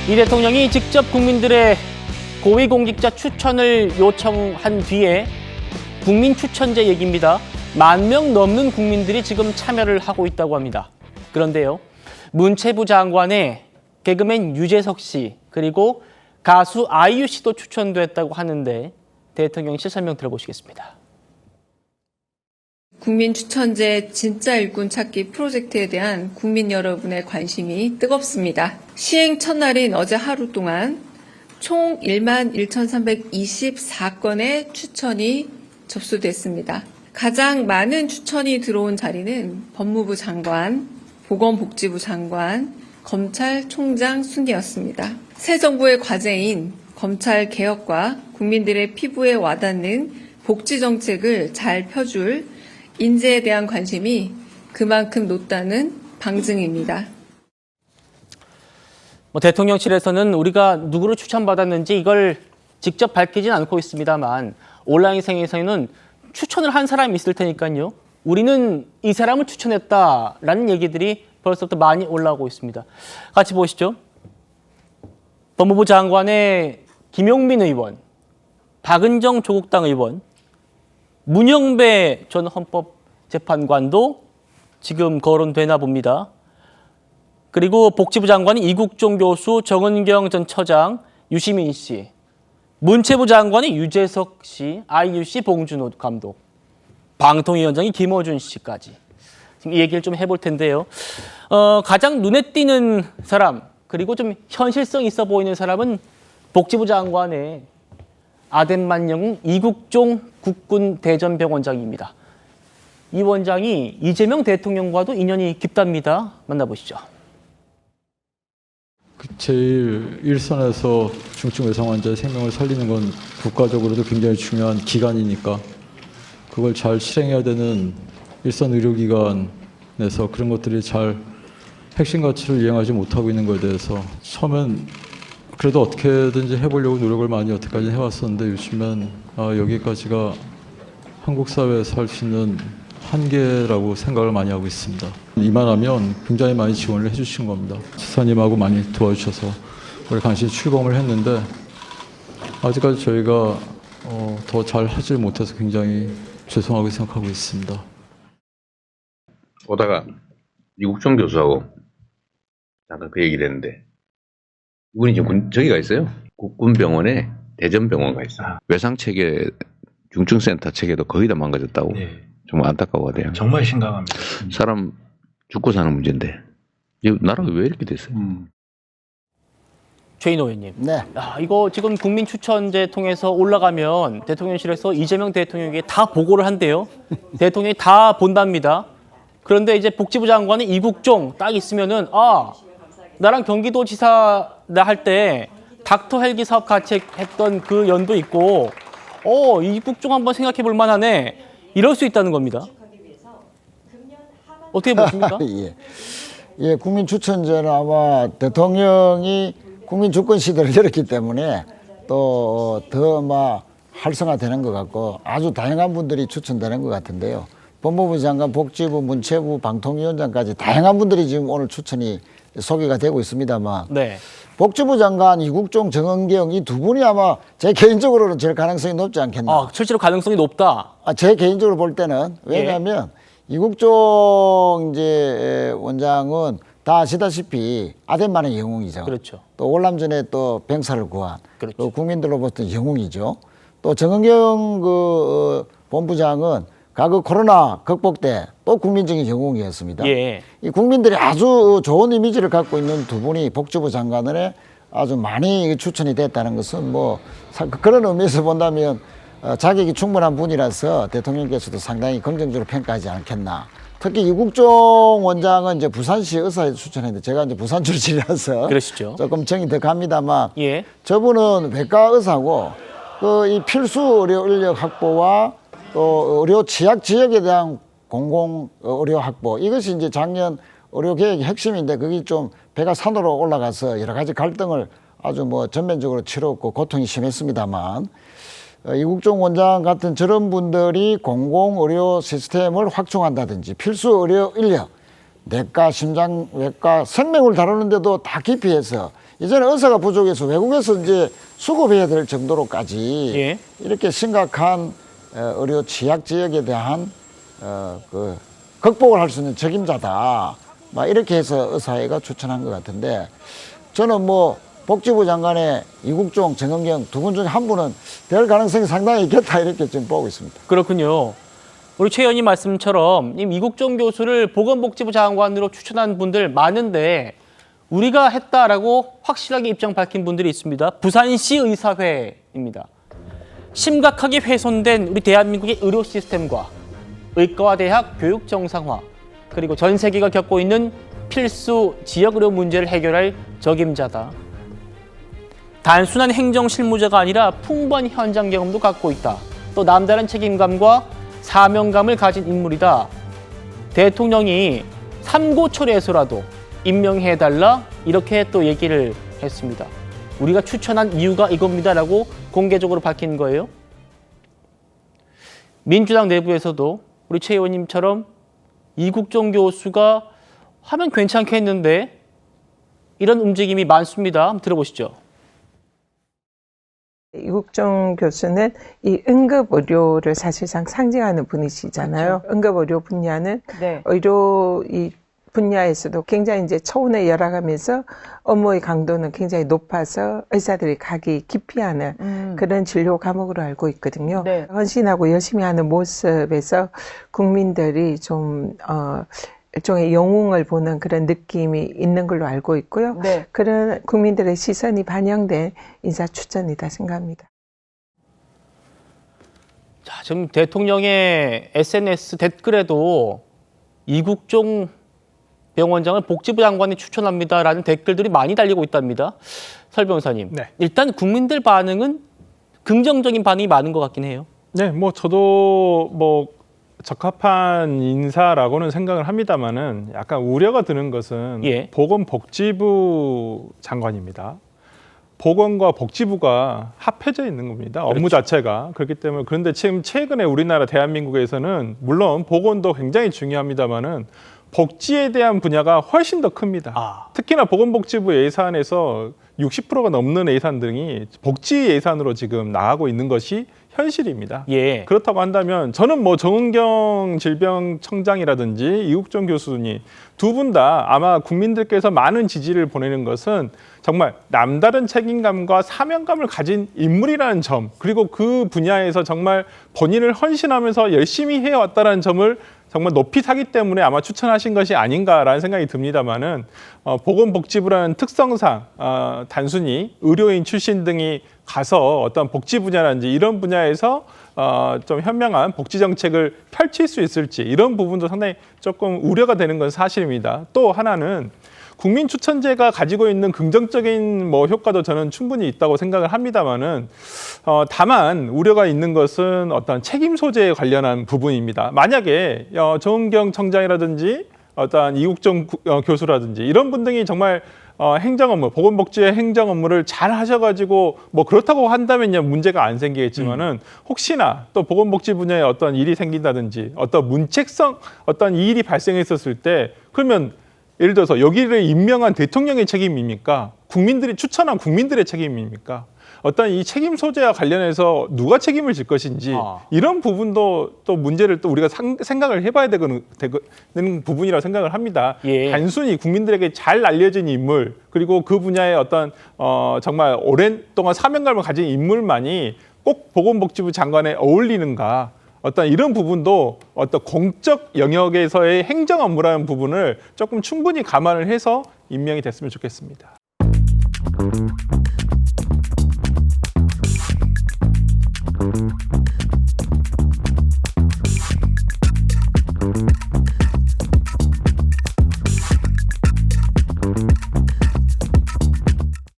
이 대통령이 직접 국민들의 고위공직자 추천을 요청한 뒤에 국민 추천제 얘기입니다. 10,000명 넘는 국민들이 지금 참여를 하고 있다고 합니다. 그런데요, 문체부 장관에 개그맨 유재석 씨 그리고 가수 아이유 씨도 추천됐다고 하는데 대통령 실설명 들어보시겠습니다. 국민 추천제 진짜 일꾼 찾기 프로젝트에 대한 국민 여러분의 관심이 뜨겁습니다. 시행 첫날인 어제 하루 동안 총 11,324건의 추천이 접수됐습니다. 가장 많은 추천이 들어온 자리는 법무부 장관, 보건복지부 장관, 검찰총장 순이었습니다. 새 정부의 과제인 검찰 개혁과 국민들의 피부에 와닿는 복지 정책을 잘 펴줄 인재에 대한 관심이 그만큼 높다는 방증입니다. 대통령실에서는 우리가 누구를 추천받았는지 이걸 직접 밝히진 않고 있습니다만 온라인상에서는 추천을 한 사람이 있을 테니까요. 우리는 이 사람을 추천했다라는 얘기들이 벌써부터 많이 올라오고 있습니다. 같이 보시죠. 법무부 장관의 김용민 의원, 박은정 조국당 의원, 문영배 전 헌법재판관도 지금 거론되나 봅니다. 그리고 복지부 장관이 이국종 교수, 정은경 전 처장, 유시민 씨, 문체부 장관이 유재석 씨, 아이유 씨, 봉준호 감독, 방통위원장이 김어준 씨까지. 지금 이 얘기를 좀 해볼 텐데요. 가장 눈에 띄는 사람, 그리고 좀 현실성 있어 보이는 사람은 복지부 장관의 아덴만 영웅 이국종 국군대전병원장입니다. 이 원장이 이재명 대통령과도 인연이 깊답니다. 만나보시죠. 제일 일선에서 중증 외상 환자의 생명을 살리는 건 국가적으로도 굉장히 중요한 기관이니까 그걸 잘 실행해야 되는 일선 의료기관에서 그런 것들이 잘 핵심 가치를 이행하지 못하고 있는 것에 대해서 처음엔 그래도 어떻게든지 해보려고 노력을 많이 여태까지 해왔었는데 요즘엔 여기까지가 한국 사회에서 할 수 있는 한계라고 생각을 많이 하고 있습니다. 이만하면 굉장히 많이 지원을 해주신 겁니다. 지사님하고 많이 도와주셔서 우리 간신히 출범을 했는데 아직까지 저희가 더 잘 하지 못해서 굉장히 죄송하게 생각하고 있습니다. 오다가 이국종 교수하고 잠깐 그 얘기를 했는데 이분이 지금 저기가 있어요. 국군병원에 대전병원 가 있어요. 외상체계 중증센터 체계도 거의 다 망가졌다고. 네. 정말 안타까워요. 정말 심각합니다. 사람 죽고 사는 문제인데 나라가 왜 이렇게 됐어요? 최인호 의원님. 네. 이거 지금 국민 추천제 통해서 올라가면 대통령실에서 이재명 대통령에게 다 보고를 한대요. 대통령이 다 본답니다. 그런데 이제 복지부 장관은 이국종 딱 있으면은 나랑 경기도지사 할 때 닥터 헬기 사업 같이 했던 그 연도 있고 이국종 한번 생각해 볼 만하네. 이럴 수 있다는 겁니다. 어떻게 보십니까? 예, 국민 추천제는 아마 대통령이 국민 주권 시대를 열었기 때문에 또 더 막 활성화되는 것 같고 아주 다양한 분들이 추천되는 것 같은데요. 법무부 장관, 복지부, 문체부, 방통위원장까지 다양한 분들이 지금 오늘 추천이 소개가 되고 있습니다만 네. 복지부 장관 이국종, 정은경 이 두 분이 아마 제 개인적으로는 제일 가능성이 높지 않겠나. 실제로 가능성이 높다. 제 개인적으로 볼 때는 왜냐하면 이국종 이제 원장은 다 아시다시피 아덴만의 영웅이죠. 그렇죠. 또 월남전에 또 병사를 구한 그렇죠. 또 국민들로부터 영웅이죠. 또 정은경 본부장은 과거 코로나 극복 때 또 국민적인 영웅이었습니다. 예. 이 국민들이 아주 좋은 이미지를 갖고 있는 두 분이 복지부 장관에 아주 많이 추천이 됐다는 것은 그런 의미에서 본다면 자격이 충분한 분이라서 대통령께서도 상당히 긍정적으로 평가하지 않겠나. 특히 이국종 원장은 이제 부산시 의사에 추천했는데 제가 이제 부산 출신이라서 그러시죠. 조금 정이 더 갑니다만 예. 저분은 외과 의사고 이 필수 의료 인력 확보와 또 의료 취약 지역에 대한 공공 의료 확보 이것이 이제 작년 의료 개혁의 핵심인데 그게 좀 배가 산으로 올라가서 여러 가지 갈등을 아주 전면적으로 치렀고 고통이 심했습니다만 이국종 원장 같은 저런 분들이 공공의료 시스템을 확충한다든지 필수 의료 인력, 내과, 심장, 외과, 생명을 다루는데도 다 기피해서 이제는 의사가 부족해서 외국에서 이제 수급해야 될 정도로까지 예. 이렇게 심각한 의료 취약 지역에 대한 그 극복을 할 수 있는 책임자다. 막 이렇게 해서 의사회가 추천한 것 같은데 저는 뭐 복지부 장관의 이국종, 정은경 두 분 중에 한 분은 될 가능성이 상당히 있겠다 이렇게 지금 보고 있습니다. 그렇군요. 우리 최 의원님 말씀처럼 이국종 교수를 보건복지부 장관으로 추천한 분들 많은데 우리가 했다라고 확실하게 입장 밝힌 분들이 있습니다. 부산시 의사회입니다. 심각하게 훼손된 우리 대한민국의 의료 시스템과 의과와 대학 교육 정상화 그리고 전 세계가 겪고 있는 필수 지역 의료 문제를 해결할 적임자다. 단순한 행정 실무자가 아니라 풍부한 현장 경험도 갖고 있다. 또 남다른 책임감과 사명감을 가진 인물이다. 대통령이 삼고초려해서라도 임명해달라 이렇게 또 얘기를 했습니다. 우리가 추천한 이유가 이겁니다라고 공개적으로 밝힌 거예요. 민주당 내부에서도 우리 최 의원님처럼 이국종 교수가 하면 괜찮겠는데 이런 움직임이 많습니다. 한번 들어보시죠. 이국종 교수는 이 응급의료를 사실상 상징하는 분이시잖아요. 그렇죠. 응급의료 분야는 네. 의료 이 분야에서도 굉장히 이제 처운에 열어가면서 업무의 강도는 굉장히 높아서 의사들이 가기 기피하는 그런 진료 과목으로 알고 있거든요. 네. 헌신하고 열심히 하는 모습에서 국민들이 좀 일종의 영웅을 보는 그런 느낌이 있는 걸로 알고 있고요. 네. 그런 국민들의 시선이 반영된 인사 추천이다 생각합니다. 자, 지금 대통령의 SNS 댓글에도 이국종 병원장을 복지부 장관이 추천합니다라는 댓글들이 많이 달리고 있답니다. 설 변호사님, 네. 일단 국민들 반응은 긍정적인 반응이 많은 것 같긴 해요. 네, 뭐 저도 뭐 적합한 인사라고는 생각을 합니다만은 약간 우려가 드는 것은 예. 보건복지부 장관입니다. 보건과 복지부가 합해져 있는 겁니다. 업무 자체가. 그렇기 때문에 그런데 지금 최근에 우리나라 대한민국에서는 물론 보건도 굉장히 중요합니다만은 복지에 대한 분야가 훨씬 더 큽니다. 특히나 보건복지부 예산에서 60%가 넘는 예산들이 복지 예산으로 지금 나가고 있는 것이 현실입니다. 예. 그렇다고 한다면 저는 뭐 정은경 질병청장이라든지 이국종 교수님 두 분 다 아마 국민들께서 많은 지지를 보내는 것은 정말 남다른 책임감과 사명감을 가진 인물이라는 점, 그리고 그 분야에서 정말 본인을 헌신하면서 열심히 해왔다는 점을 정말 높이 사기 때문에 아마 추천하신 것이 아닌가라는 생각이 듭니다만은 보건복지부라는 특성상 단순히 의료인 출신 등이 가서 어떤 복지 분야라든지 이런 분야에서 좀 현명한 복지 정책을 펼칠 수 있을지 이런 부분도 상당히 조금 우려가 되는 건 사실입니다. 또 하나는 국민 추천제가 가지고 있는 긍정적인 뭐 효과도 저는 충분히 있다고 생각을 합니다만은 다만 우려가 있는 것은 어떤 책임 소재에 관련한 부분입니다. 만약에 정은경 청장이라든지 어떤 이국종 교수라든지 이런 분 등이 정말 행정 업무, 보건복지의 행정 업무를 잘 하셔가지고 뭐 그렇다고 한다면요 문제가 안 생기겠지만은 혹시나 또 보건복지 분야에 어떤 일이 생긴다든지 어떤 문책성 어떤 일이 발생했었을 때 그러면 예를 들어서 여기를 임명한 대통령의 책임입니까? 국민들이 추천한 국민들의 책임입니까? 어떤 이 책임 소재와 관련해서 누가 책임을 질 것인지 이런 부분도 또 문제를 또 우리가 생각을 해봐야 되는 부분이라고 생각을 합니다. 예. 단순히 국민들에게 잘 알려진 인물 그리고 그 분야의 어떤 정말 오랜 동안 사명감을 가진 인물만이 꼭 보건복지부 장관에 어울리는가? 어떤 이런 부분도 어떤 공적 영역에서의 행정 업무라는 부분을 조금 충분히 감안을 해서 임명이 됐으면 좋겠습니다.